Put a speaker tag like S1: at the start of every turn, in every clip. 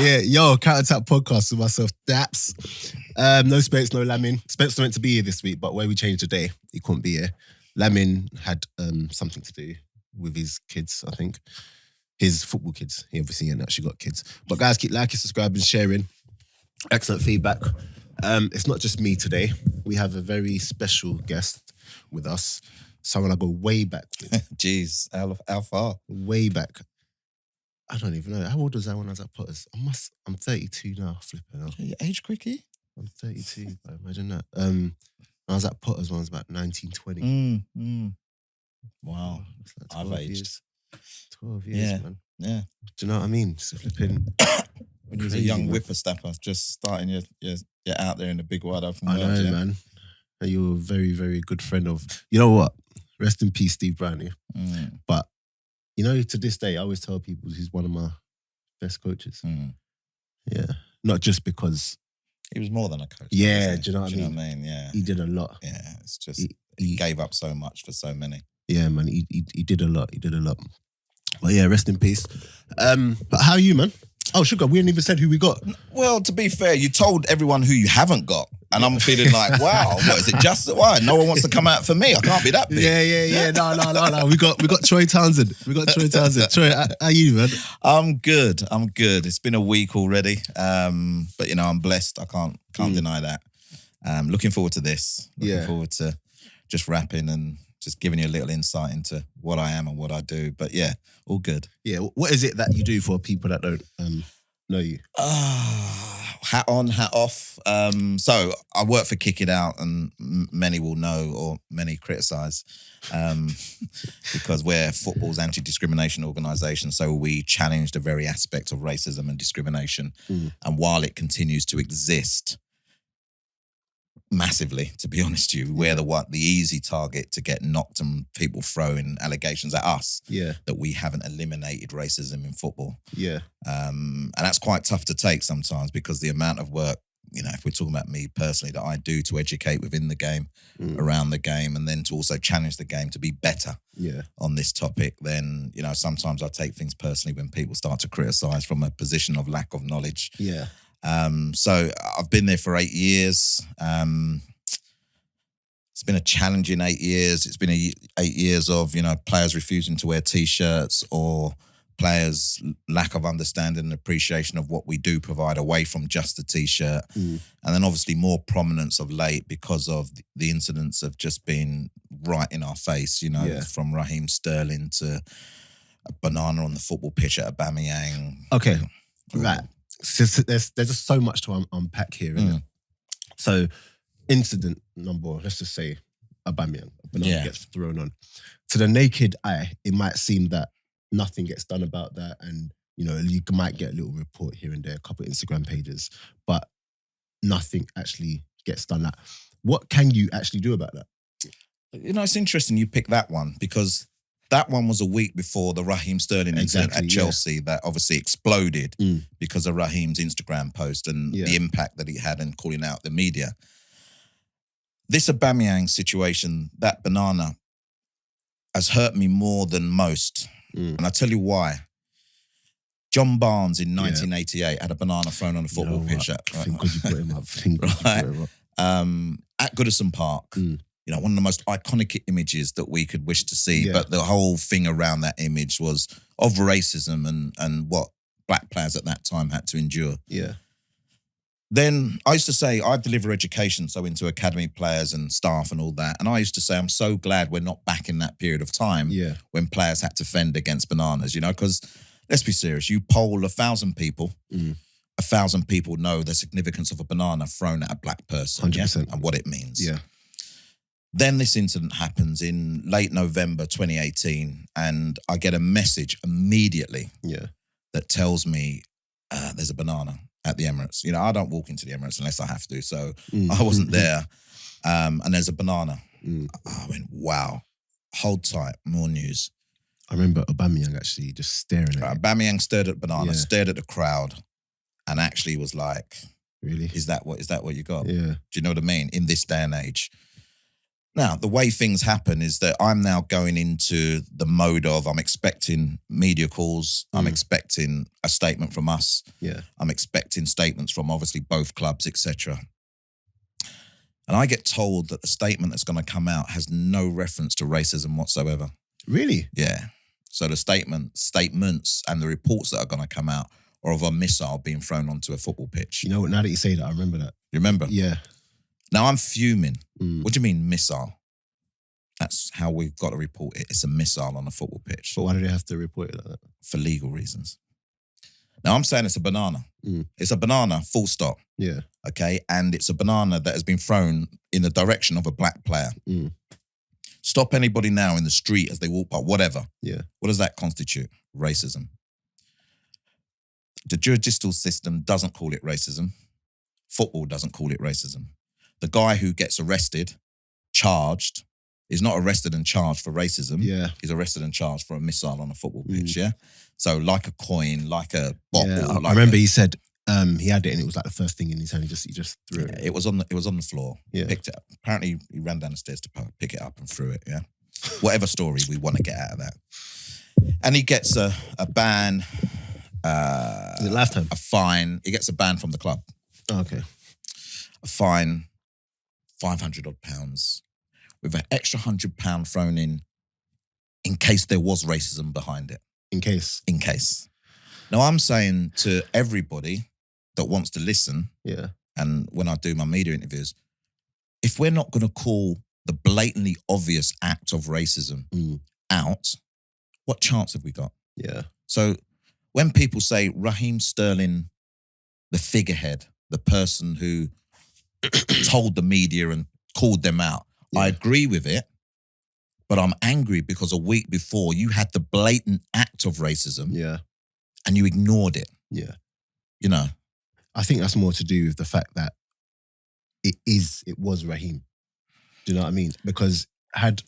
S1: Yeah, yo, Counterattack podcast with myself, Daps. No Spence, no Lamin. Spence was meant to be here this week, but where we changed today, he couldn't be here. Lamin had something to do with his kids, I think. His football kids. He obviously ain't actually got kids. But guys, keep liking, subscribing, sharing. Excellent feedback. It's not just me today. We have a very special guest with us. Someone I go way back with.
S2: Jeez, how far?
S1: Way back. I don't even know. How old was I when I was at Potters? I'm 32 now, flipping out.
S2: Your age quickie?
S1: I'm 32, bro. Imagine that. I was at Potters when I was about 19, 20.
S2: Wow.
S1: Like
S2: I've aged.
S1: Years. 12 years, man.
S2: Yeah.
S1: Do you know what I mean? So flipping.
S2: When you was a young whippersnapper, just starting your out there in the big wide open
S1: I
S2: world.
S1: know, man. And you're a very, very good friend of... You know what? Rest in peace, Steve Brown. But, you know, to this day, I always tell people he's one of my best coaches. Yeah. Not just because...
S2: He was more than a coach.
S1: Yeah, do you know what I mean?
S2: Yeah.
S1: He did a lot.
S2: Yeah, it's just... He gave up so much for so many.
S1: Yeah, man. He did a lot. He did a lot. But yeah, rest in peace. But how are you, man? Oh, sugar, we hadn't even said who we got.
S2: Well, to be fair, you told everyone who you haven't got. And I'm feeling like, wow, what is it just why? No one wants to come out for me. I can't be that big.
S1: Yeah. No. We got Troy Townsend. Troy, how are you, man?
S2: I'm good. It's been a week already. But you know, I'm blessed. I can't deny that. Looking forward to this. Looking forward to just rapping and just giving you a little insight into what I am and what I do. But yeah, all good.
S1: Yeah, what is it that you do for people that don't know you?
S2: Hat on, hat off. So I work for Kick It Out, and many will know or many criticise because we're football's anti-discrimination organisation. So we challenge the very aspect of racism and discrimination. And while it continues to exist, massively, to be honest with you, we're the easy target to get knocked and people throwing allegations at us that we haven't eliminated racism in football. And that's quite tough to take sometimes because the amount of work, you know, if we're talking about me personally, that I do to educate within the game, around the game, and then to also challenge the game to be better on this topic, then, you know, sometimes I take things personally when people start to criticise from a position of lack of knowledge. So I've been there for 8 years. It's been a challenging 8 years. It's been 8 years of, you know, players refusing to wear T-shirts or players' lack of understanding and appreciation of what we do provide away from just the T-shirt. And then obviously more prominence of late because of the incidents of just being right in our face, you know, from Raheem Sterling to a banana on the football pitch at Aubameyang.
S1: Okay, right. So there's just so much to unpack here. Isn't it? So, incident number, let's just say Aubameyang, gets thrown on. To the naked eye, it might seem that nothing gets done about that, and you know you might get a little report here and there, a couple of Instagram pages, but nothing actually gets done. That what can you actually do about that?
S2: You know, it's interesting you pick that one because that one was a week before the Raheem Sterling incident at Chelsea that obviously exploded because of Raheem's Instagram post and the impact that he had in calling out the media. This Aubameyang situation, that banana, has hurt me more than most. And I tell you why. John Barnes in 1988 had a banana thrown on a football pitch.
S1: Thank God you put him up.
S2: At Goodison Park. You know, one of the most iconic images that we could wish to see. But the whole thing around that image was of racism and what black players at that time had to endure. Then I used to say, I deliver education, so into academy players and staff and all that. And I used to say, I'm so glad we're not back in that period of time when players had to fend against bananas, you know, because let's be serious. You poll 1,000 people, 1,000 people know the significance of a banana thrown at a black person
S1: 100%.
S2: and what it means. Then this incident happens in late November 2018 and I get a message immediately that tells me there's a banana at the Emirates. You know, I don't walk into the Emirates unless I have to, so I wasn't there. And there's a banana. I went, wow, hold tight, more news.
S1: I remember Aubameyang actually just staring at it.
S2: Aubameyang stared at banana, stared at the crowd and actually was like,
S1: really?
S2: Is that what you got?
S1: Yeah.
S2: Do you know what I mean? In this day and age. Now, the way things happen is that I'm now going into the mode of I'm expecting media calls, I'm expecting a statement from us, I'm expecting statements from obviously both clubs, etc. And I get told that the statement that's going to come out has no reference to racism whatsoever.
S1: Really?
S2: Yeah. So the statements and the reports that are going to come out are of a missile being thrown onto a football pitch.
S1: You know what, now that you say that, I remember that.
S2: You remember?
S1: Yeah.
S2: Now I'm fuming. What do you mean missile? That's how we've got to report it. It's a missile on a football pitch.
S1: But why do they have to report it like that?
S2: For legal reasons. Now I'm saying it's a banana. It's a banana, full stop.
S1: Yeah.
S2: Okay? And it's a banana that has been thrown in the direction of a black player. Stop anybody now in the street as they walk by, whatever.
S1: Yeah.
S2: What does that constitute? Racism. The judicial system doesn't call it racism. Football doesn't call it racism. The guy who gets arrested, charged, is not arrested and charged for racism.
S1: Yeah.
S2: He's arrested and charged for a missile on a football pitch, yeah? So like a coin, like a bottle.
S1: Yeah,
S2: like
S1: I remember he said he had it and it was like the first thing in his hand. He just threw it.
S2: It was on the floor.
S1: Yeah.
S2: Picked it up. Apparently he ran down the stairs to pick it up and threw it, yeah? Whatever story we want to get out of that. And he gets a ban.
S1: Is it lifetime?
S2: A fine. He gets a ban from the club.
S1: Oh, okay.
S2: A fine, £500 odd, with an extra £100 thrown in case there was racism behind it.
S1: In case.
S2: In case. Now I'm saying to everybody that wants to listen, and when I do my media interviews, if we're not going to call the blatantly obvious act of racism out, what chance have we got?
S1: Yeah.
S2: So when people say Raheem Sterling, the figurehead, the person who told the media and called them out, I agree with it, but I'm angry because a week before you had the blatant act of racism and you ignored it.
S1: Yeah.
S2: You know?
S1: I think that's more to do with the fact that it was Raheem. Do you know what I mean? Because had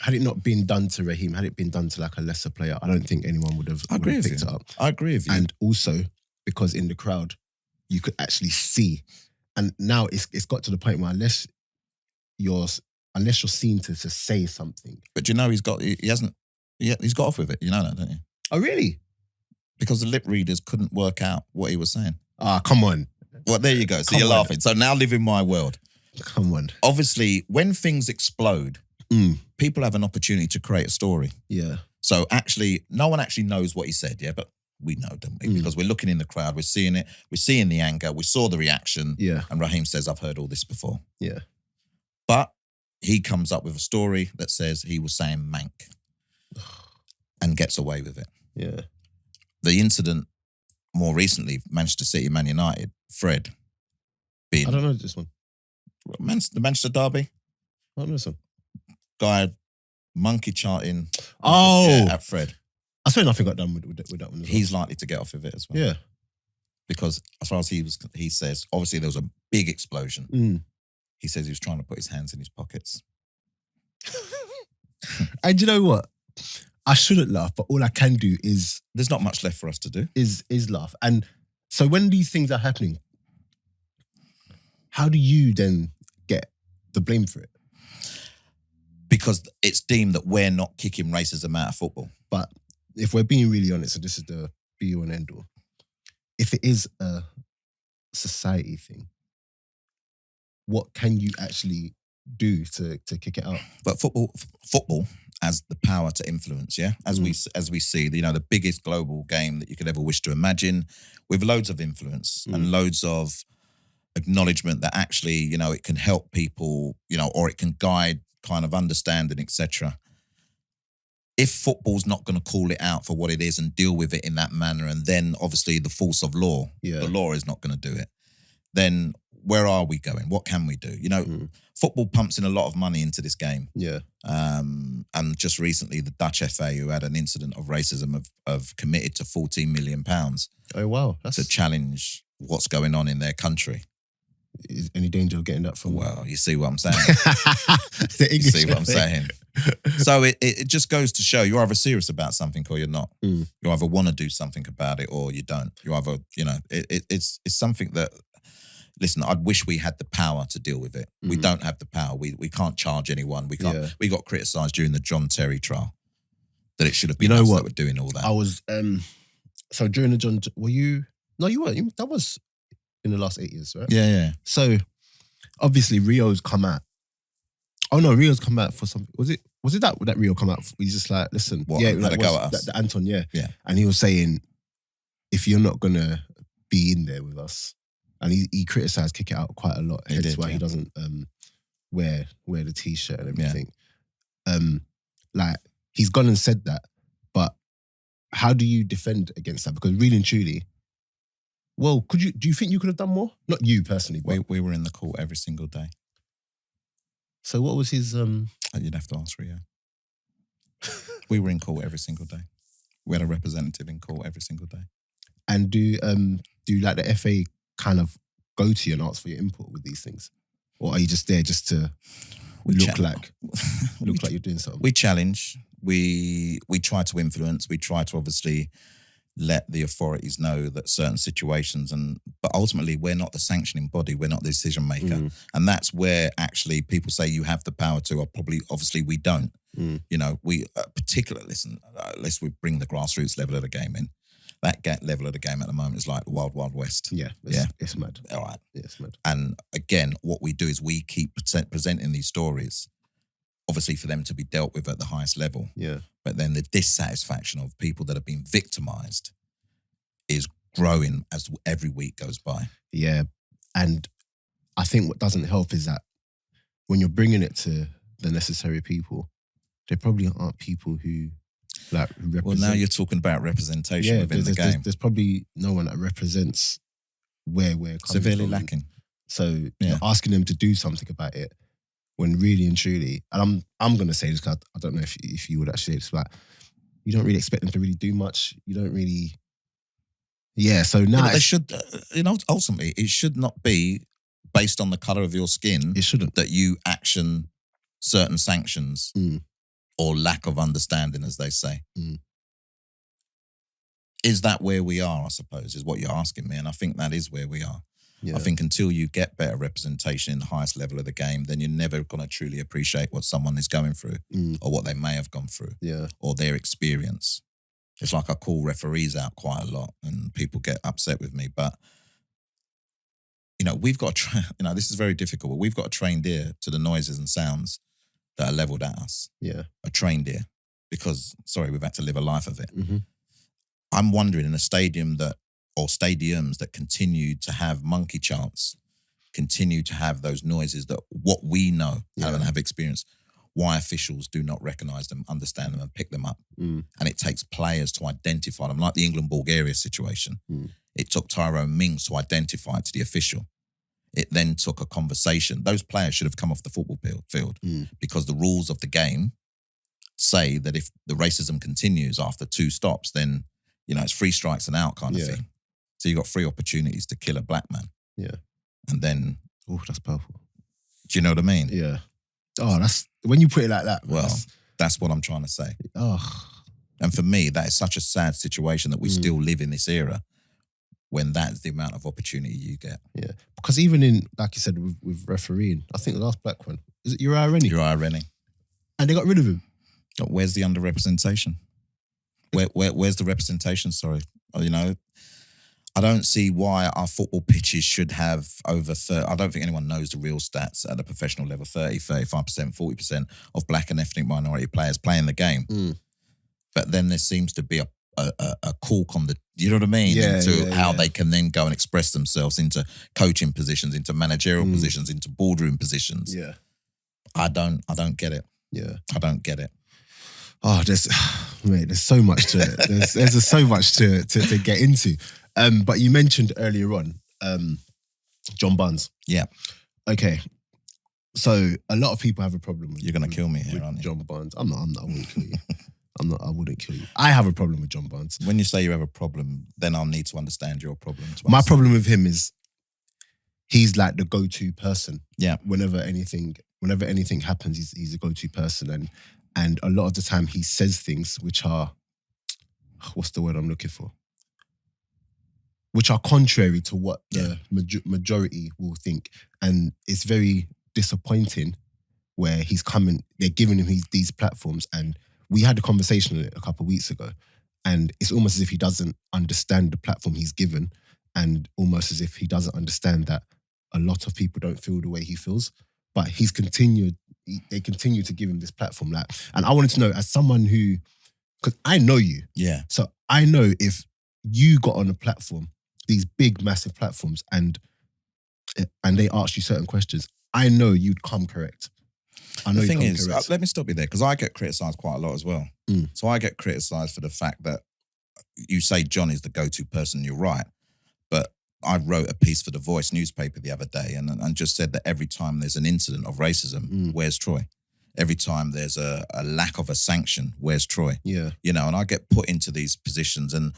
S1: it not been done to Raheem, had it been done to like a lesser player, I don't think anyone would have picked it up.
S2: I agree with you.
S1: And also because in the crowd, you could actually see. And now it's got to the point where unless you're seen to say something.
S2: But you know he's got off with it. You know that, don't you?
S1: Oh, really?
S2: Because the lip readers couldn't work out what he was saying.
S1: Ah, come on.
S2: Well, there you go. So you're laughing. So now live in my world.
S1: Come on.
S2: Obviously, when things explode, people have an opportunity to create a story.
S1: Yeah.
S2: So actually, no one actually knows what he said, yeah? But we know, don't we? Because we're looking in the crowd, we're seeing it, we're seeing the anger, we saw the reaction.
S1: Yeah.
S2: And Raheem says, I've heard all this before.
S1: Yeah.
S2: But he comes up with a story that says he was saying mank and gets away with it.
S1: Yeah.
S2: The incident more recently, Manchester City, Man United, Fred being...
S1: I don't know this one.
S2: The Manchester derby?
S1: I don't know this one.
S2: Guy monkey charting at Fred.
S1: I swear nothing got done with that one.
S2: He's likely to get off of it as well.
S1: Yeah.
S2: Because as far as he says, obviously there was a big explosion. He says he was trying to put his hands in his pockets.
S1: And you know what? I shouldn't laugh, but all I can do is...
S2: There's not much left for us to do.
S1: Is laugh. And so when these things are happening, how do you then get the blame for it?
S2: Because it's deemed that we're not kicking racism out of football.
S1: But if we're being really honest, and this is the be all and end all, if it is a society thing, what can you actually do to kick it out?
S2: But football has the power to influence, yeah? As we see, you know, the biggest global game that you could ever wish to imagine, with loads of influence and loads of acknowledgement that actually, you know, it can help people, you know, or it can guide kind of understanding, etc. If football's not going to call it out for what it is and deal with it in that manner, and then obviously the force of law, the law is not going to do it, then where are we going? What can we do? You know, football pumps in a lot of money into this game.
S1: Yeah.
S2: And just recently, the Dutch FA, who had an incident of racism, have committed to £14 million.
S1: Oh, wow. That's
S2: to challenge what's going on in their country.
S1: Is any danger of getting that from?
S2: Well, you see what I'm saying.
S1: You
S2: see what I'm saying. So it just goes to show you're either serious about something or you're not. You either want to do something about it or you don't. You either, you know, it's something that listen, I'd wish we had the power to deal with it. We don't have the power. We can't charge anyone. We can't. Yeah. We got criticised during the John Terry trial that it should have been us that were doing all that.
S1: I was so during the John. Were you? No, you weren't. That was in the last 8 years, right?
S2: Yeah.
S1: So obviously Rio's come out. Oh no, Rio's come out for something. Was it that Rio come out? He's just like, listen,
S2: what, like, go at us.
S1: The Anton, yeah.
S2: And
S1: he was saying, if you're not gonna be in there with us, and he criticised Kick It Out quite a lot. Hence why he doesn't wear the t-shirt and everything. Like he's gone and said that, but how do you defend against that? Because really and truly, well, do you think you could have done more? Not you personally, but
S2: we were in the court every single day.
S1: So what was his
S2: You'd have to ask Rio. We were in court every single day. We had a representative in court every single day.
S1: And do like the FA kind of go to you and ask for your input with these things? Or are you just there just to look like you're doing something?
S2: We challenge. We try to influence. We try to obviously let the authorities know that certain situations but ultimately we're not the sanctioning body, we're not the decision maker. And that's where actually people say you have the power to, or obviously we don't. You know, we particularly, let's bring the grassroots level of the game in. That level of the game at the moment is like the wild, wild west.
S1: Yeah, it's mad.
S2: All right.
S1: Yeah, it's mad.
S2: And again, what we do is we keep presenting these stories, obviously for them to be dealt with at the highest level.
S1: Yeah.
S2: But then the dissatisfaction of people that have been victimised is growing as every week goes by.
S1: Yeah. And I think what doesn't help is that when you're bringing it to the necessary people, there probably aren't people who represent.
S2: Well, now you're talking about representation within the game.
S1: There's probably no one that represents where we're coming
S2: severely
S1: from.
S2: lacking.
S1: So you're asking them to do something about it when really and truly, and I'm going to say this because I don't know if you would actually say this, like you don't really expect them to really do much. You don't really. Yeah. So now
S2: they should. Ultimately, it should not be based on the color of your skin.
S1: It shouldn't.
S2: That you action certain sanctions. Or lack of understanding, as they say. Is that where we are, I suppose, is what you're asking me. And I think that is where we are. Yeah. I think until you get better representation in the highest level of the game, then you're never going to truly appreciate what someone is going through or what they may have gone through or their experience. It's like I call referees out quite a lot and people get upset with me. But, we've got to this is very difficult, but we've got a trained ear to the noises and sounds that are levelled at us.
S1: Yeah.
S2: A trained ear. Because, we've had to live a life of it. I'm wondering in a stadium or stadiums that continue to have monkey chants, continue to have those noises that what we know and have experienced, why officials do not recognise them, understand them and pick them up. And it takes players to identify them, like the England-Bulgaria situation. It took Tyrone Mings to identify it to the official. It then took a conversation. Those players should have come off the football field because the rules of the game say that if the racism continues after 2 stops, then, it's 3 strikes and out kind of thing. So you've got 3 opportunities to kill a black man.
S1: Yeah.
S2: And then...
S1: Oh, that's powerful.
S2: Do you know what I mean?
S1: Yeah. Oh, that's... When you put it like that...
S2: Well, that's what I'm trying to say.
S1: Oh.
S2: And for me, that is such a sad situation that we still live in this era when that's the amount of opportunity you get.
S1: Yeah. Because even in, like you said, with refereeing, I think the last black one, is it Uriah Rennie?
S2: Uriah Rennie.
S1: And they got rid of him.
S2: Where's the underrepresentation? Where's the representation? Sorry. I don't see why our football pitches should have over 30. I don't think anyone knows the real stats at a professional level, 30, 35%, 40% of black and ethnic minority players playing the game. But then there seems to be a cork on the, you know what I mean? How they can then go and express themselves into coaching positions, into managerial positions, into boardroom positions.
S1: Yeah.
S2: I don't get it.
S1: Yeah.
S2: I don't get it.
S1: Oh, there's so much to it. There's just so much to get into. But you mentioned earlier on, John Barnes.
S2: Yeah.
S1: Okay. So a lot of people have a problem with.
S2: You're going to kill me here, aren't you?
S1: John Barnes. I'm not. I wouldn't kill you. I wouldn't kill you. I have a problem with John Barnes.
S2: When you say you have a problem, then I'll need to understand your problem.
S1: My problem with him is he's like the go-to person.
S2: Yeah.
S1: Whenever anything happens, he's a go-to person. And a lot of the time he says things which are, what's the word I'm looking for? which are contrary to what the majority will think. And it's very disappointing where they're giving him these platforms. And we had a conversation on it a couple of weeks ago. And it's almost as if he doesn't understand the platform he's given, and almost as if he doesn't understand that a lot of people don't feel the way he feels. But they continue to give him this platform. And I wanted to know, as someone who, because I know you.
S2: Yeah.
S1: So I know if you got on a platform, these big, massive platforms, and they asked you certain questions, I know you'd come correct. I know
S2: the thing is, let me stop you there, because I get criticised quite a lot as well. So I get criticised for the fact that you say John is the go-to person, you're right. But I wrote a piece for the Voice newspaper the other day and just said that every time there's an incident of racism, where's Troy? Every time there's a lack of a sanction, where's Troy?
S1: Yeah.
S2: You know, and I get put into these positions and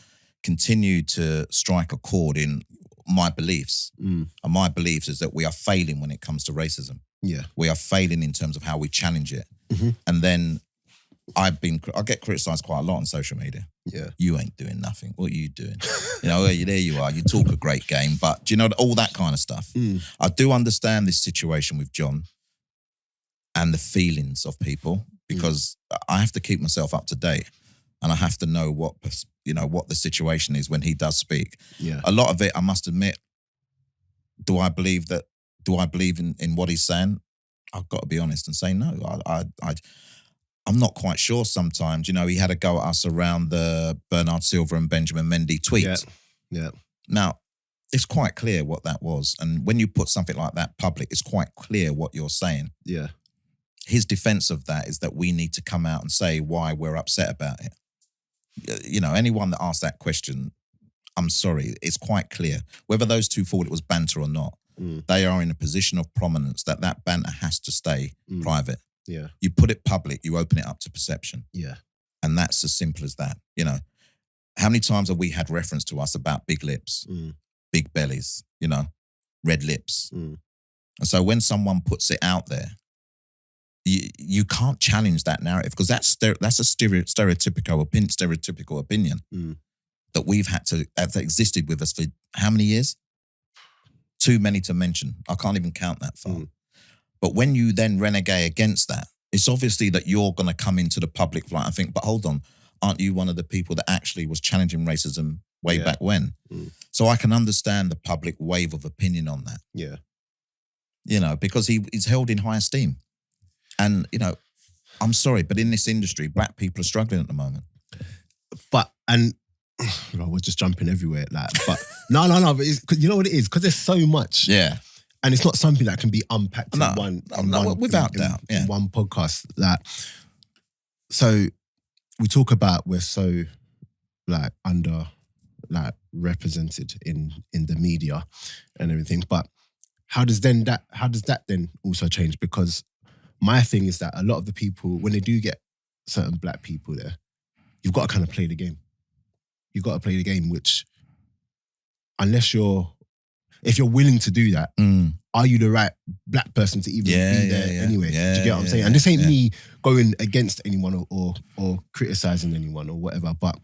S2: continue to strike a chord in my beliefs. And my beliefs is that we are failing when it comes to racism.
S1: Yeah.
S2: We are failing in terms of how we challenge it. And then I get criticised quite a lot on social media.
S1: Yeah.
S2: You ain't doing nothing. What are you doing? You know, there you are. You talk a great game, but do you know, all that kind of stuff. I do understand this situation with John and the feelings of people, because I have to keep myself up to date, and I have to know what the situation is when he does speak.
S1: Yeah.
S2: A lot of it, I must admit, do I believe in what he's saying? I've got to be honest and say no. I'm not quite sure sometimes. You know, he had a go at us around the Bernard Silva and Benjamin Mendy tweet.
S1: Yeah.
S2: Now, it's quite clear what that was. And when you put something like that public, it's quite clear what you're saying.
S1: Yeah.
S2: His defense of that is that we need to come out and say why we're upset about it. You know, anyone that asks that question, I'm sorry, it's quite clear. Whether those two thought it was banter or not, they are in a position of prominence that banter has to stay private.
S1: Yeah.
S2: You put it public, you open it up to perception.
S1: Yeah.
S2: And that's as simple as that. You know, how many times have we had reference to us about big lips, big bellies, you know, red lips? And so when someone puts it out there, you can't challenge that narrative, because that's a stereotypical opinion that we've had to, that's existed with us for how many years? Too many to mention. I can't even count that far. But when you then renegade against that, it's obviously that you're going to come into the public light and think, but hold on, aren't you one of the people that actually was challenging racism way back when? So I can understand the public wave of opinion on that.
S1: Yeah.
S2: You know, because he's held in high esteem. And, you know, I'm sorry, but in this industry, black people are struggling at the moment.
S1: But, we're just jumping everywhere. But no, but you know what it is? Because there's so much.
S2: Yeah.
S1: And it's not something that can be unpacked in one
S2: without doubt.
S1: In one podcast. So we talk about we're so represented in the media and everything. But how does that then also change? Because my thing is that a lot of the people, when they do get certain black people there, you've got to kind of play the game. You've got to play the game, which if you're willing to do that, are you the right black person to even be there anyway? Do you get what I'm saying? And this ain't me going against anyone or criticizing anyone or whatever, but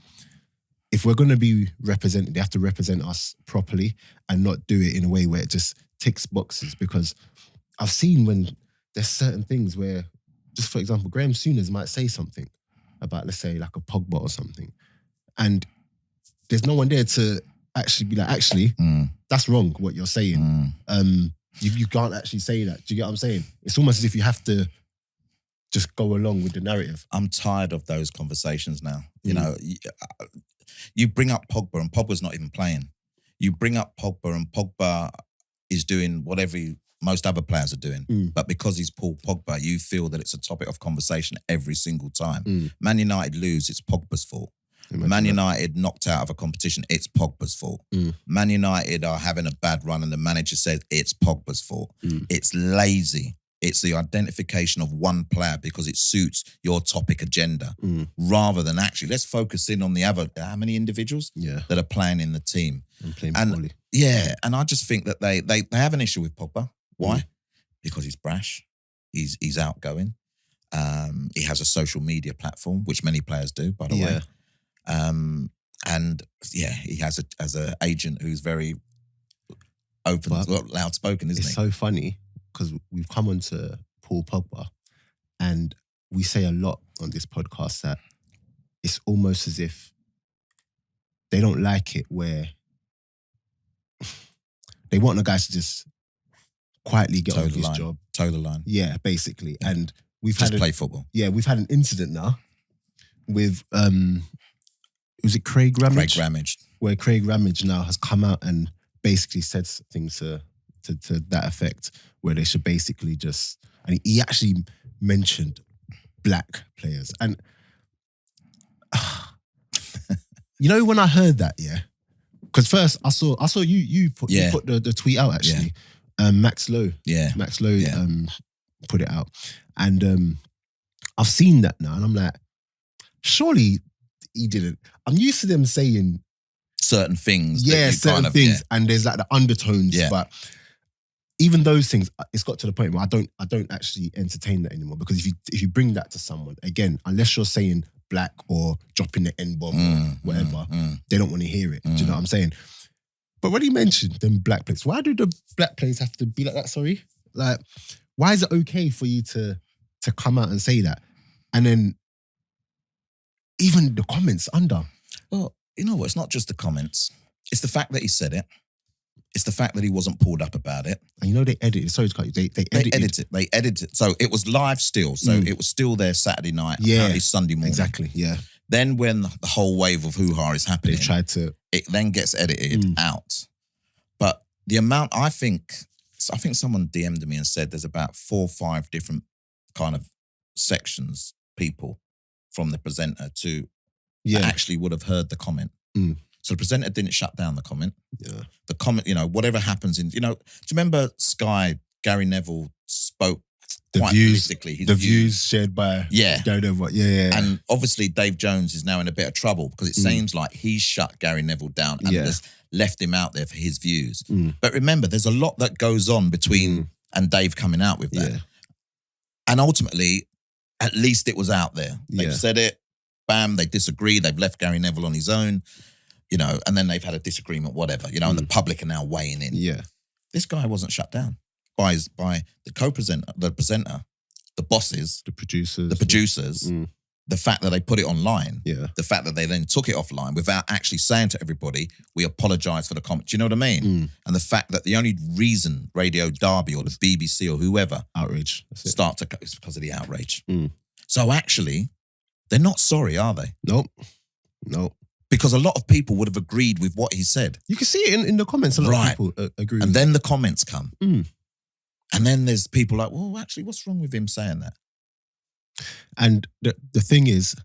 S1: if we're going to be represented, they have to represent us properly and not do it in a way where it just ticks boxes. Because I've seen when there's certain things where, just for example, Graham Souness might say something about, let's say, like a Pogba or something, and there's no one there to actually be like, that's wrong what you're saying. You can't actually say that. Do you get what I'm saying? It's almost as if you have to just go along with the narrative.
S2: I'm tired of those conversations now. You know, you bring up Pogba and Pogba's not even playing. You bring up Pogba and Pogba is doing whatever most other players are doing. But because he's Paul Pogba, you feel that it's a topic of conversation every single time. Man United lose, it's Pogba's fault. Man United knocked out of a competition, it's Pogba's fault. Man United are having a bad run and the manager says it's Pogba's fault. It's lazy. It's the identification of one player because it suits your topic agenda, rather than actually, let's focus in on the other, how many individuals that are playing in the team.
S1: And playing poorly.
S2: Yeah, and I just think that they have an issue with Pogba. Why? Because he's brash, he's outgoing, he has a social media platform, which many players do, by the way. And yeah, he has a agent who's very open, loud spoken, isn't he?
S1: It's so funny because we've come on to Paul Pogba and we say a lot on this podcast that it's almost as if they don't like it where they want the guys to just quietly get on with his job.
S2: Toe the line.
S1: Yeah, basically. Yeah. And we've
S2: just play football.
S1: Yeah, we've had an incident now with was it Craig Ramage?
S2: Craig Ramage.
S1: Where Craig Ramage now has come out and basically said things to that effect, where they should basically just, and he actually mentioned black players. And you know when I heard that, yeah, because first I saw you put the tweet out actually. Max Lowe put it out, and I've seen that now, and I'm like, surely he didn't. I'm used to them saying
S2: certain things.
S1: Certain things, and there's like the undertones, but even those things, it's got to the point where I don't actually entertain that anymore, because if you bring that to someone again, unless you're saying black or dropping the N-bomb or whatever, they don't want to hear it. Do you know what I'm saying? But when he mentioned them black players, why do the black players have to be like that? Sorry, like, why is it okay for you to come out and say that? And then even the comments under.
S2: Well, you know what? It's not just the comments. It's the fact that he said it. It's the fact that he wasn't pulled up about it.
S1: And you know they edited. Sorry to cut you. They edited.
S2: They edited it. So it was live still. So it was still there Saturday night. Apparently Sunday morning.
S1: Exactly. Yeah.
S2: Then when the whole wave of hoo-ha is happening,
S1: they tried to.
S2: It then gets edited out. But the amount, I think someone DM'd me and said there's about 4 or 5 different kind of sections, people from the presenter to that actually would have heard the comment. So the presenter didn't shut down the comment.
S1: Yeah.
S2: The comment, whatever happens do you remember Sky, Gary Neville spoke quite politically.
S1: The views shared by Gary Neville. Yeah.
S2: And obviously Dave Jones is now in a bit of trouble because it seems like he's shut Gary Neville down and just left him out there for his views. But remember, there's a lot that goes on between and Dave coming out with that. Yeah. And ultimately, at least it was out there. They've said it, bam, they disagree, they've left Gary Neville on his own, and then they've had a disagreement, whatever, and the public are now weighing in.
S1: Yeah.
S2: This guy wasn't shut down by the co-presenter, the presenter, the bosses,
S1: the producers,
S2: the fact that they put it online, the fact that they then took it offline without actually saying to everybody, we apologise for the comment. Do you know what I mean? And the fact that the only reason Radio Derby or the BBC or whoever
S1: outrage
S2: start to is because of the outrage. So actually, they're not sorry, are they?
S1: Nope.
S2: Because a lot of people would have agreed with what he said.
S1: You can see it in the comments. A lot of people agree.
S2: And then the comments come. And then there's people like, well, actually, what's wrong with him saying that?
S1: And the thing is,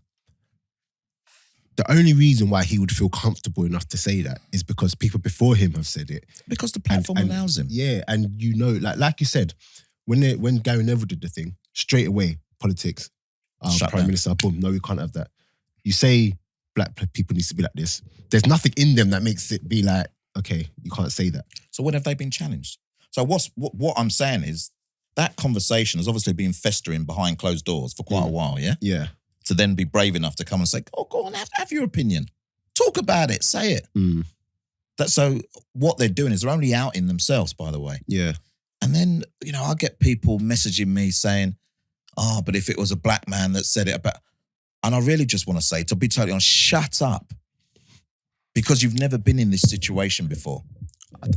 S1: the only reason why he would feel comfortable enough to say that is because people before him have said it.
S2: Because the platform allows him.
S1: Yeah, and like you said, when Gary Neville did the thing, straight away, politics, Prime Minister, boom, no, we can't have that. You say black people need to be like this. There's nothing in them that makes it be like, okay, you can't say that.
S2: So when have they been challenged? So what I'm saying is that conversation has obviously been festering behind closed doors for quite a while, yeah?
S1: Yeah.
S2: To then be brave enough to come and say, oh, go on, have your opinion. Talk about it, say it. So what they're doing is they're only outing themselves, by the way.
S1: Yeah.
S2: And then, I get people messaging me saying, but if it was a black man that said it about... And I really just want to say, to be totally honest, shut up. Because you've never been in this situation before.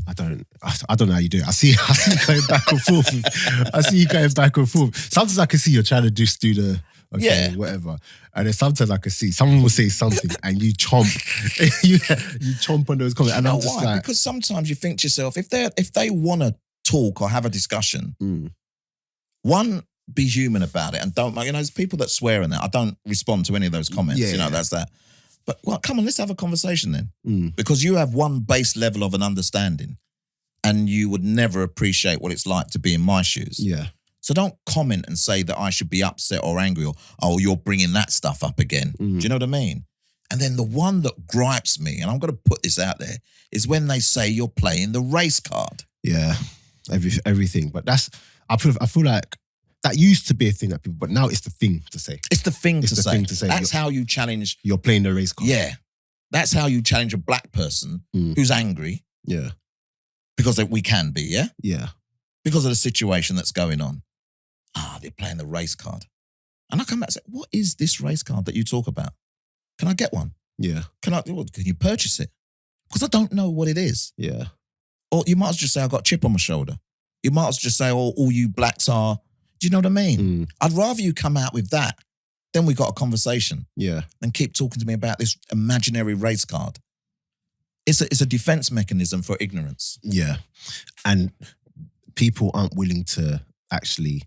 S1: I don't know how you do it. I see you going back and forth. I see you going back and forth. Sometimes I can see you're trying to just do the whatever. And then sometimes I can see someone will say something and you chomp. you chomp on those comments. And I'm just
S2: why? Because sometimes you think to yourself, if they want to talk or have a discussion, one, be human about it and don't, there's people that swear in that. I don't respond to any of those comments. That's that. But well, come on, let's have a conversation then. Because you have one base level of an understanding and you would never appreciate what it's like to be in my shoes.
S1: Yeah.
S2: So don't comment and say that I should be upset or angry or, you're bringing that stuff up again. Do you know what I mean? And then the one that gripes me, and I'm going to put this out there, is when they say you're playing the race card.
S1: Yeah, everything. But I feel like that used to be a thing that people, but now it's the thing to say.
S2: It's the thing to say. That's how you challenge.
S1: You're playing the race card.
S2: Yeah. That's how you challenge a black person who's angry.
S1: Yeah.
S2: Because we can be, yeah?
S1: Yeah.
S2: Because of the situation that's going on. They're playing the race card. And I come back and say, what is this race card that you talk about? Can I get one?
S1: Yeah.
S2: Can you purchase it? Because I don't know what it is.
S1: Yeah.
S2: Or you might as well just say, I got a chip on my shoulder. You might as well just say, oh, all you blacks are, do you know what I mean? I'd rather you come out with that. Then we got a conversation.
S1: Yeah.
S2: And keep talking to me about this imaginary race card. It's a defense mechanism for ignorance.
S1: Yeah. And people aren't willing to actually,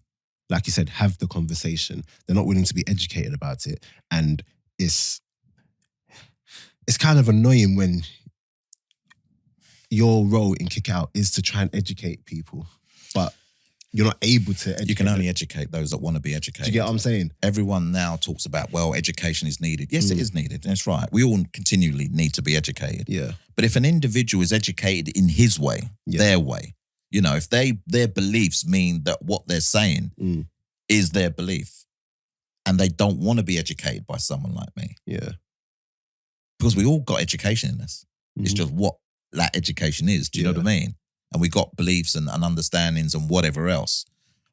S1: like you said, have the conversation. They're not willing to be educated about it. And it's kind of annoying when your role in Kick Out is to try and educate people, but you're not able to educate.
S2: You can only educate those that want to be educated.
S1: Do you get what I'm saying?
S2: Everyone now talks about, well, education is needed. Yes, it is needed. That's right. We all continually need to be educated.
S1: Yeah.
S2: But if an individual is educated in his way, their way, you know, if their beliefs mean that what they're saying is their belief, and they don't want to be educated by someone like me.
S1: Yeah.
S2: Because we all got education in us. It's just what that education is. Do you know what I mean? And we got beliefs and understandings and whatever else.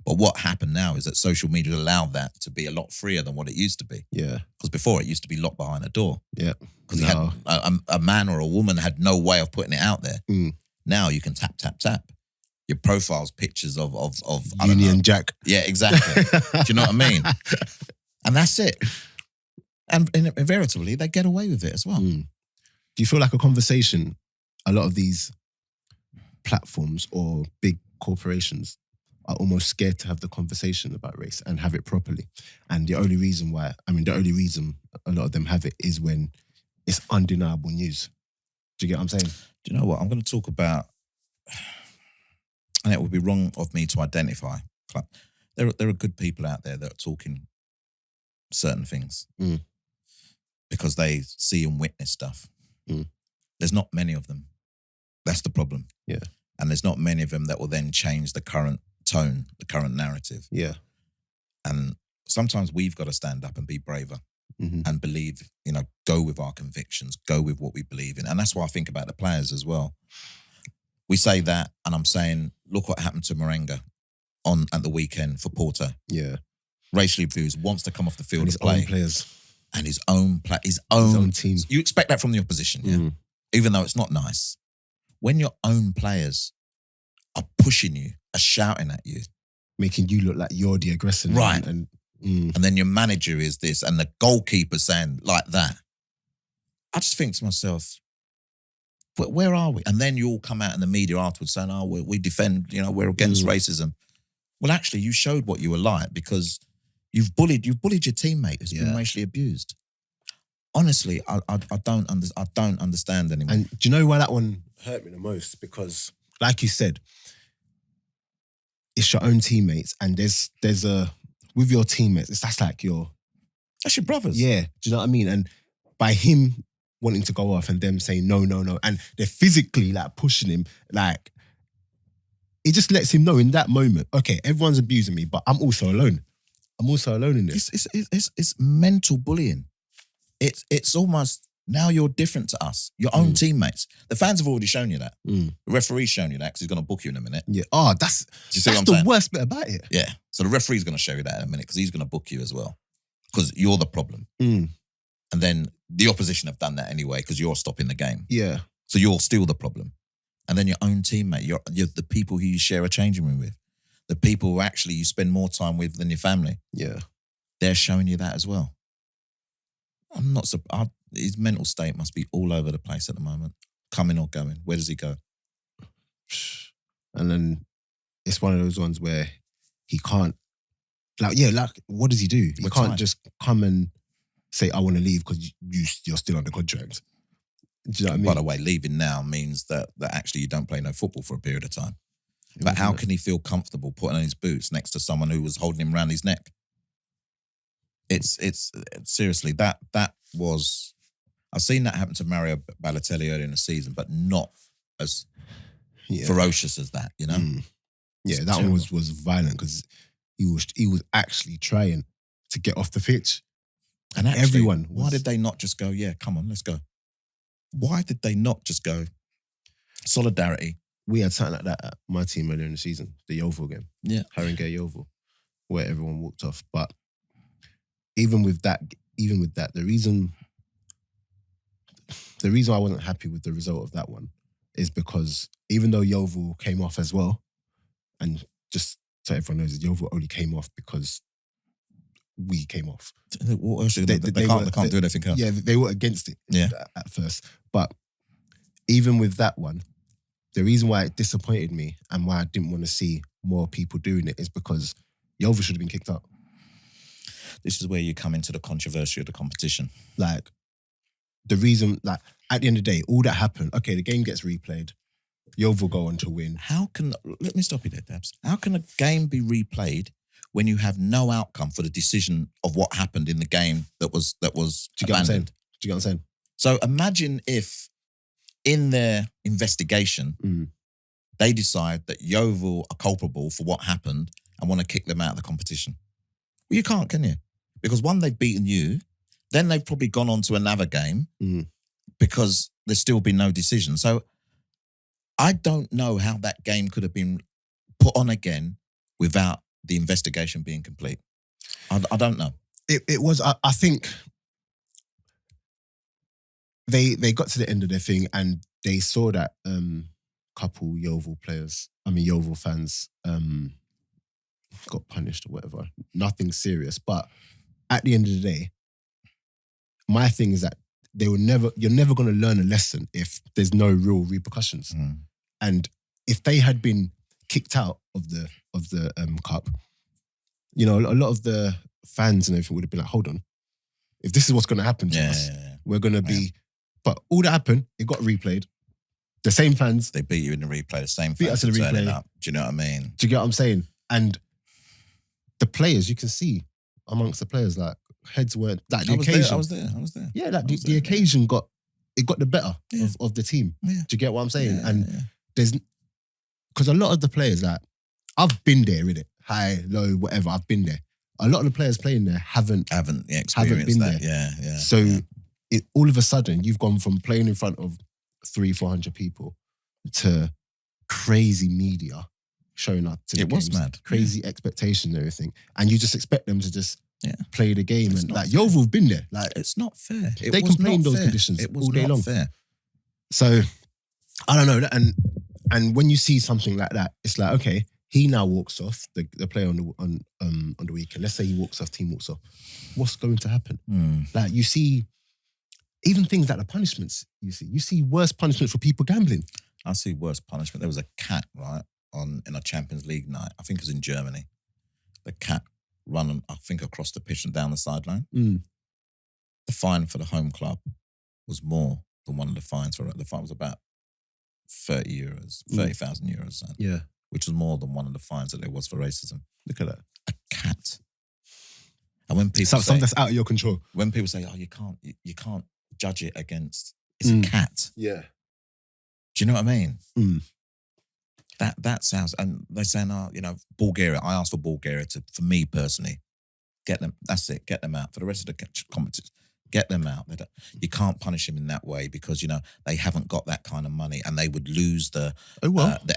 S2: But what happened now is that social media allowed that to be a lot freer than what it used to be.
S1: Yeah.
S2: Because before it used to be locked behind a door.
S1: Yeah.
S2: Because a man or a woman had no way of putting it out there. Now you can tap, tap, tap. Your profile's pictures of
S1: Union Jack.
S2: Yeah, exactly. Do you know what I mean? And that's it. And invariably, they get away with it as well.
S1: Do you feel like a conversation, a lot of these platforms or big corporations are almost scared to have the conversation about race and have it properly? And the only reason a lot of them have it is when it's undeniable news. Do you get what I'm saying?
S2: Do you know what? I'm going to talk about, and it would be wrong of me to identify. There are good people out there that are talking certain things because they see and witness stuff. There's not many of them. That's the problem.
S1: Yeah.
S2: And there's not many of them that will then change the current tone, the current narrative.
S1: Yeah.
S2: And sometimes we've got to stand up and be braver and believe, you know, go with our convictions, go with what we believe in. And that's why I think about the players as well. We say that, and I'm saying, look what happened to Morenga at the weekend for Porto.
S1: Yeah.
S2: Racially abused, wants to come off the field
S1: and
S2: and play.
S1: His own players.
S2: And his own
S1: team.
S2: You expect that from the opposition, yeah? Even though it's not nice. When your own players are pushing you, are shouting at you.
S1: Making you look like you're the aggressor.
S2: Right. And then your manager is this, and the goalkeeper saying like that. I just think to myself, where are we? And then you all come out in the media afterwards saying, oh, we defend, you know, we're against racism. Well, actually, you showed what you were like because you've bullied your teammate who's been racially abused. Honestly, I don't understand anymore.
S1: And do you know why that one hurt me the most? Because, like you said, it's your own teammates, and there's with your teammates, that's your brothers. Yeah, do you know what I mean? And by him wanting to go off and them saying no, and they're physically like pushing him, like it just lets him know in that moment, okay, everyone's abusing me, but I'm also alone. I'm also alone in this.
S2: It's mental bullying. It's almost, now you're different to us. Your own teammates. The fans have already shown you that. The referee's shown you that because he's going to book you in a minute.
S1: Yeah. Oh, that's the worst bit about it.
S2: Yeah. So the referee's going to show you that in a minute because he's going to book you as well. Because you're the problem. And then the opposition have done that anyway because you're stopping the game.
S1: Yeah.
S2: So you're still the problem. And then your own teammate, you're the people who you share a changing room with. The people who actually you spend more time with than your family.
S1: Yeah.
S2: They're showing you that as well. I'm not surprised. His mental state must be all over the place at the moment. Coming or going. Where does he go?
S1: And then it's one of those ones where he can't, what does he do? He can't just come and say, I want to leave because you're still under contract. Do you know what I mean?
S2: By the way, leaving now means that actually you don't play no football for a period of time. But how can he feel comfortable putting on his boots next to someone who was holding him around his neck? It's seriously, that was, I've seen that happen to Mario Balotelli earlier in the season, but not as ferocious as that, you know?
S1: Yeah, that one was violent because he was actually trying to get off the pitch.
S2: And actually,
S1: everyone
S2: why did they not just go, yeah, come on, let's go? Why did they not just go solidarity?
S1: We had something like that at my team earlier in the season, the Yeovil game.
S2: Yeah.
S1: Haringey Yeovil, where everyone walked off. But even with that, the reason I wasn't happy with the result of that one is because even though Yeovil came off as well, and just so everyone knows, Yeovil only came off because we came off.
S2: What else? They can't do anything else.
S1: Yeah, they were against it at first. But even with that one, the reason why it disappointed me and why I didn't want to see more people doing it is because Yeovil should have been kicked out.
S2: This is where you come into the controversy of the competition.
S1: Like, the reason, like, at the end of the day, all that happened, okay, the game gets replayed, Yeovil go on to win.
S2: Let me stop you there, Daps. How can a game be replayed when you have no outcome for the decision of what happened in the game that was
S1: Do you get what I'm saying? Do you get what I'm saying?
S2: So imagine if in their investigation, they decide that Yeovil are culpable for what happened and want to kick them out of the competition. Well, you can't, can you? Because one, they've beaten you. Then they've probably gone on to another game because there's still been no decision. So I don't know how that game could have been put on again without the investigation being complete. I don't know.
S1: It was, I think they got to the end of their thing and they saw that couple Yeovil fans got punished or whatever. Nothing serious. But at the end of the day, my thing is that you're never going to learn a lesson if there's no real repercussions. And if they had been kicked out of the cup, you know, a lot of the fans and everything would have been like, hold on, if this is what's going to happen to us, we're going to be... But all that happened, it got replayed. The same fans...
S2: They beat you in the replay, the same
S1: beat
S2: fans
S1: us in the replay.
S2: Up. Do you know what I mean?
S1: Do you get what I'm saying? And the players, you can see amongst the players, like, heads weren't... Like, the occasion...
S2: I was there.
S1: Yeah, like, the occasion got the better of the team. Yeah. Do you get what I'm saying? There's... Because a lot of the players, like, I've been there, innit? High, low, whatever, I've been there. A lot of the players playing there haven't
S2: experienced
S1: been
S2: that.
S1: there.
S2: Yeah.
S1: So all of a sudden, you've gone from playing in front of 300-400 people to crazy media showing up to the games.
S2: Was mad.
S1: Crazy expectations and everything. And you just expect them to just play the game. It's and like, Yeovil have been there. Like,
S2: it's not fair.
S1: They complain those conditions
S2: it was
S1: all day
S2: not
S1: long.
S2: Fair.
S1: So, I don't know. And when you see something like that, it's like, okay, he now walks off, the player on the weekend. Let's say he walks off, team walks off. What's going to happen? Like, you see, even things like the punishments, you see worse punishments for people gambling.
S2: I see worse punishment. There was a cat, right, in a Champions League night. I think it was in Germany. The cat run, I think, across the pitch and down the sideline. The fine for the home club was more than one of the fines for it. The fine was about 30 euros, 30,000 euros.
S1: Yeah.
S2: Which was more than one of the fines that there was for racism.
S1: Look at that.
S2: A cat. And when people
S1: something that's out of your control.
S2: When people say, oh, you can't judge it against, it's a cat.
S1: Yeah.
S2: Do you know what I mean? That sounds, and they're saying, oh, you know, Bulgaria, I asked for Bulgaria for me personally, get them, that's it, get them out. For the rest of the competition, get them out. You can't punish them in that way because, you know, they haven't got that kind of money and they would lose the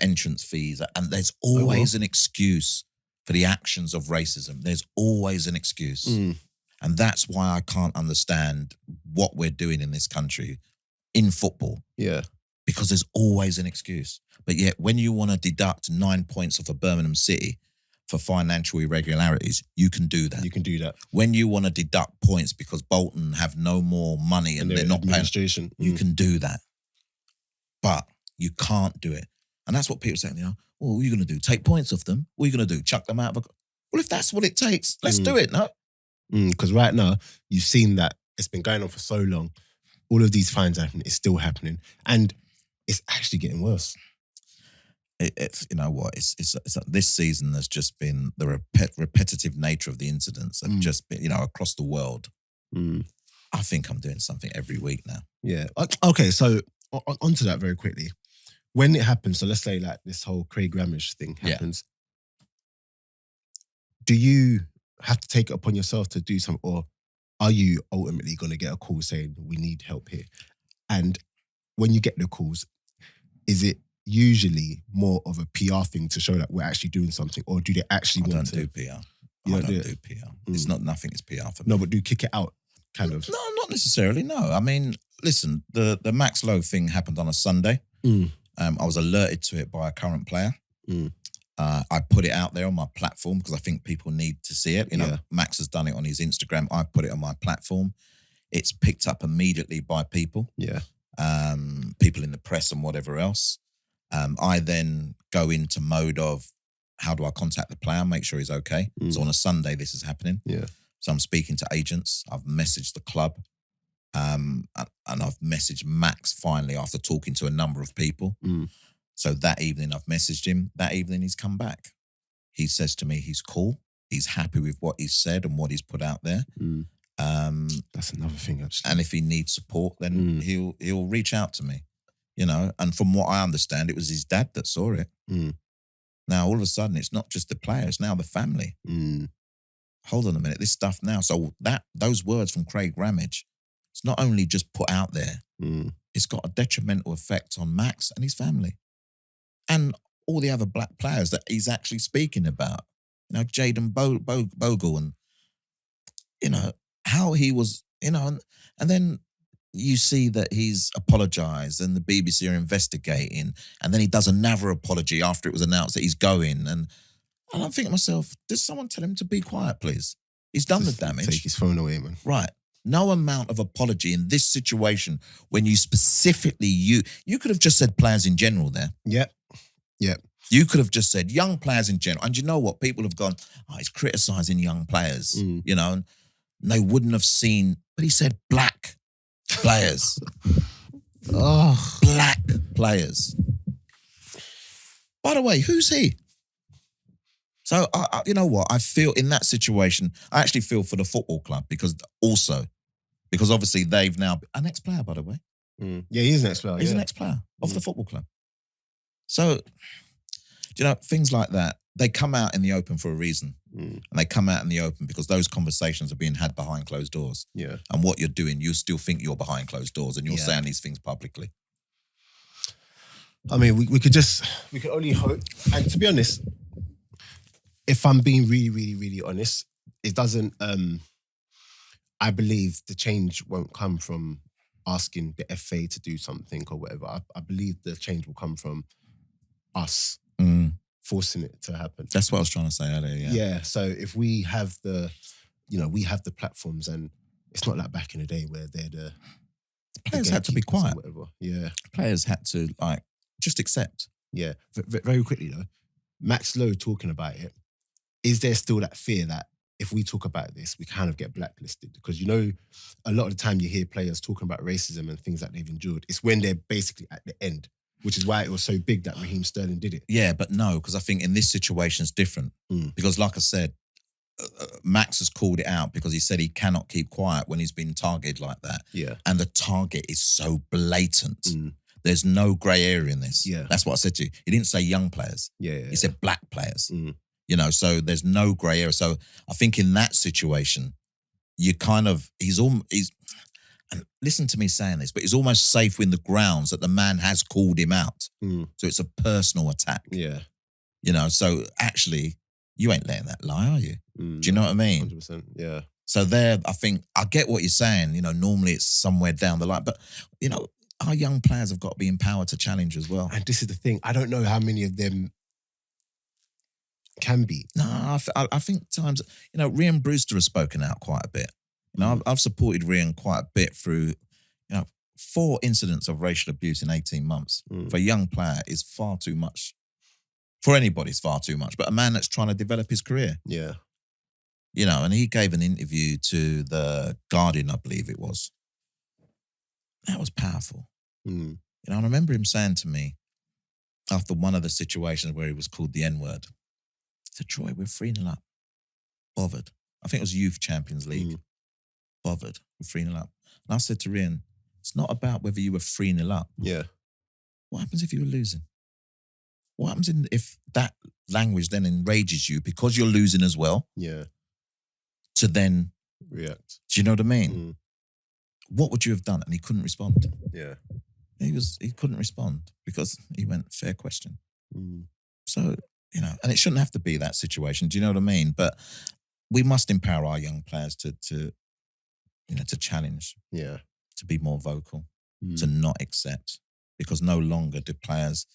S2: entrance fees. And there's always an excuse for the actions of racism. There's always an excuse. And that's why I can't understand what we're doing in this country in football.
S1: Yeah.
S2: Because there's always an excuse. But yet when you want to deduct 9 points off of Birmingham City for financial irregularities, you can do that.
S1: You can do that.
S2: When you want to deduct points because Bolton have no more money and they're not paying, you can do that. But you can't do it. And that's what people say, you know, well, what are you going to do? Take points off them? What are you going to do? Chuck them out of a... Well, if that's what it takes, let's do it, no?
S1: Because right now, you've seen that it's been going on for so long. All of these fines happening, it's still happening. And it's actually getting worse.
S2: It's you know what, it's this season has just been the repetitive nature of the incidents have just been, you know, across the world. I think I'm doing something every week now.
S1: Yeah. Okay, so onto that very quickly. When it happens, so let's say like this whole Craig Ramage thing happens, do you have to take it upon yourself to do something, or are you ultimately going to get a call saying we need help here? And when you get the calls, is it usually more of a PR thing to show that we're actually doing something, or do they actually want to?
S2: I don't do PR.
S1: You
S2: I
S1: don't
S2: don't
S1: do
S2: do PR. It's not nothing. It's PR for me.
S1: No, but do kick it out, kind of.
S2: No, not necessarily. No, I mean, listen, the Max Lowe thing happened on a Sunday. I was alerted to it by a current player. I put it out there on my platform because I think people need to see it. You know, Max has done it on his Instagram. I put it on my platform. It's picked up immediately by people.
S1: Yeah.
S2: People in the press and whatever else. I then go into mode of how do I contact the player, make sure he's okay. So on a Sunday, this is happening.
S1: Yeah.
S2: So I'm speaking to agents. I've messaged the club. And I've messaged Max finally after talking to a number of people. So that evening I've messaged him. That evening he's come back. He says to me he's cool. He's happy with what he's said and what he's put out there.
S1: That's another thing, actually.
S2: And if he needs support, then he'll reach out to me. You know, and from what I understand, it was his dad that saw it. Now, all of a sudden, it's not just the player, it's now the family. Hold on a minute, this stuff now. So those words from Craig Ramage, it's not only just put out there, it's got a detrimental effect on Max and his family. And all the other black players that he's actually speaking about. You know, Jaden Bogle and, you know, how he was, you know, and then you see that he's apologised and the BBC are investigating, and then he does another apology after it was announced that he's going. And I'm thinking to myself, does someone tell him to be quiet, please? He's done the damage.
S1: Take his phone away, man.
S2: Right. No amount of apology in this situation when you specifically, you could have just said players in general there.
S1: Yep.
S2: You could have just said young players in general. And you know what? People have gone, oh, he's criticising young players, you know, and they wouldn't have seen, but he said black players. Black players. By the way, who's he? So, you know what? I feel in that situation, I actually feel for the football club because obviously they've now, an ex-player, by the way.
S1: Yeah, he is an ex-player.
S2: He's an ex-player of the football club. So, you know, things like that, they come out in the open for a reason. And they come out in the open because those conversations are being had behind closed doors. Yeah. And what you're doing, you still think you're behind closed doors and you're saying these things publicly.
S1: I mean, we could only hope. And to be honest, if I'm being really, really, really honest, it doesn't, I believe the change won't come from asking the FA to do something or whatever. I believe the change will come from us forcing it to happen.
S2: That's what I was trying to say earlier, yeah.
S1: Yeah, so if we have the platforms, and it's not like back in the day where they're the
S2: players had to be quiet.
S1: Whatever. Yeah.
S2: Players had to, like, just accept.
S1: Yeah. Very quickly, though, Max Lowe talking about it, is there still that fear that if we talk about this, we kind of get blacklisted? Because, you know, a lot of the time you hear players talking about racism and things that they've endured. It's when they're basically at the end, which is why it was so big that Raheem Sterling did it.
S2: Yeah, but no, because I think in this situation it's different. Because like I said, Max has called it out because he said he cannot keep quiet when he's been targeted like that. Yeah. And the target is so blatant. There's no grey area in this. Yeah. That's what I said to you. He didn't say young players. He said black players. You know, so there's no grey area. So I think in that situation, you kind of, he's and listen to me saying this, but he's almost safe in the grounds that the man has called him out. So it's a personal attack. Yeah. You know, so actually, you ain't letting that lie, are you? Do you know what I mean?
S1: 100%, yeah.
S2: So there, I think, I get what you're saying. You know, normally it's somewhere down the line. But, you know, our young players have got to be empowered to challenge as well.
S1: And this is the thing. I don't know how many of them can be.
S2: No, I think times, you know, Rhian Brewster has spoken out quite a bit. You know, I've supported Rhian quite a bit through, you know, 4 incidents of racial abuse in 18 months. For a young player is far too much. For anybody, it's far too much. But a man that's trying to develop his career. Yeah. You know, and he gave an interview to The Guardian, I believe it was. That was powerful. You know, I remember him saying to me, after one of the situations where he was called the N-word, he said, Troy, we're 3-0 up. Bothered. I think it was Youth Champions League. Bothered. We're 3-0 up. And I said to Rhian, it's not about whether you were 3-0 up. Yeah. What happens if you were losing? What happens if that language then enrages you because you're losing as well? Yeah. To then
S1: react.
S2: Do you know what I mean? What would you have done? And he couldn't respond.
S1: Yeah.
S2: He couldn't respond because he went, fair question.
S1: Mm.
S2: So, and it shouldn't have to be that situation. Do you know what I mean? But we must empower our young players to challenge.
S1: Yeah.
S2: To be more vocal, to not accept. Because no longer do players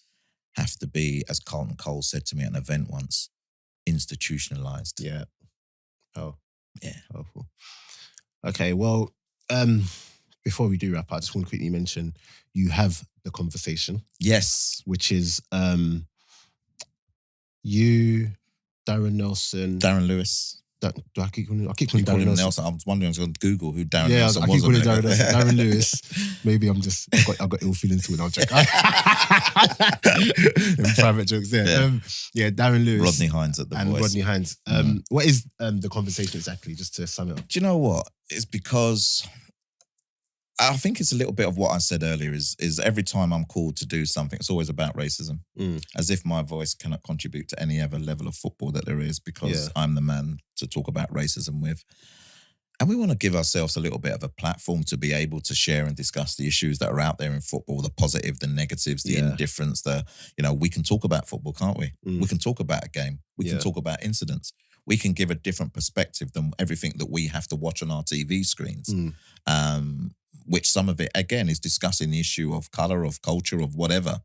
S2: have to be, as Carlton Cole said to me at an event once, institutionalized.
S1: Yeah. Oh.
S2: Yeah.
S1: Powerful. Okay, well, before we do wrap up, I just want to quickly mention you have the conversation.
S2: Yes.
S1: Which is you, Darren Nelson.
S2: Darren Lewis.
S1: I keep calling Darren Nelson.
S2: I was wondering, I was going to Google who Darren Nelson was.
S1: I keep calling Darren Nelson. Darren Lewis. Maybe I got ill feelings to it. I'll check. Private jokes there. Yeah. Darren Lewis.
S2: Rodney Hines at the
S1: and
S2: Voice.
S1: Rodney Hines. What is the conversation exactly, just to sum it up?
S2: Do you know what? It's because I think it's a little bit of what I said earlier is every time I'm called to do something, it's always about racism. As if my voice cannot contribute to any other level of football that there is because I'm the man to talk about racism with. And we want to give ourselves a little bit of a platform to be able to share and discuss the issues that are out there in football, the positive, the negatives, the indifference, we can talk about football, can't we? We can talk about a game. We can talk about incidents. We can give a different perspective than everything that we have to watch on our TV screens. Which some of it, again, is discussing the issue of colour, of culture, of whatever,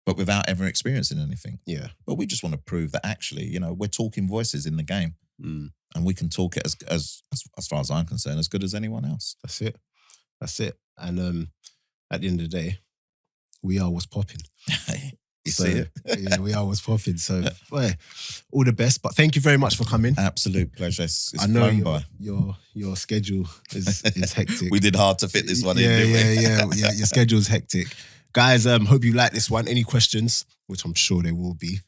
S2: but without ever experiencing anything.
S1: Yeah. But
S2: we just want to prove that actually, we're talking voices in the game. And we can talk it as far as I'm concerned, as good as anyone else.
S1: That's it. And at the end of the day, we are what's popping.
S2: See it?
S1: Yeah, we are what's popping. So, all the best. But thank you very much for coming.
S2: Absolute pleasure. It's
S1: I know
S2: by.
S1: Your schedule is hectic.
S2: We did hard to fit this one in, didn't we?
S1: Yeah. Your schedule's hectic. Guys, hope you like this one. Any questions, which I'm sure there will be,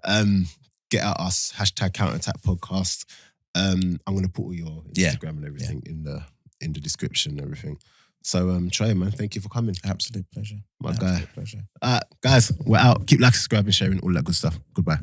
S1: get at us, #CounterAttack Podcast. I'm going to put all your Instagram and everything in the description and everything. So, Trey, man, thank you for coming.
S2: Absolute pleasure.
S1: My guy.
S2: Pleasure.
S1: Guys, we're out. Keep liking, subscribing, sharing, all that good stuff. Goodbye.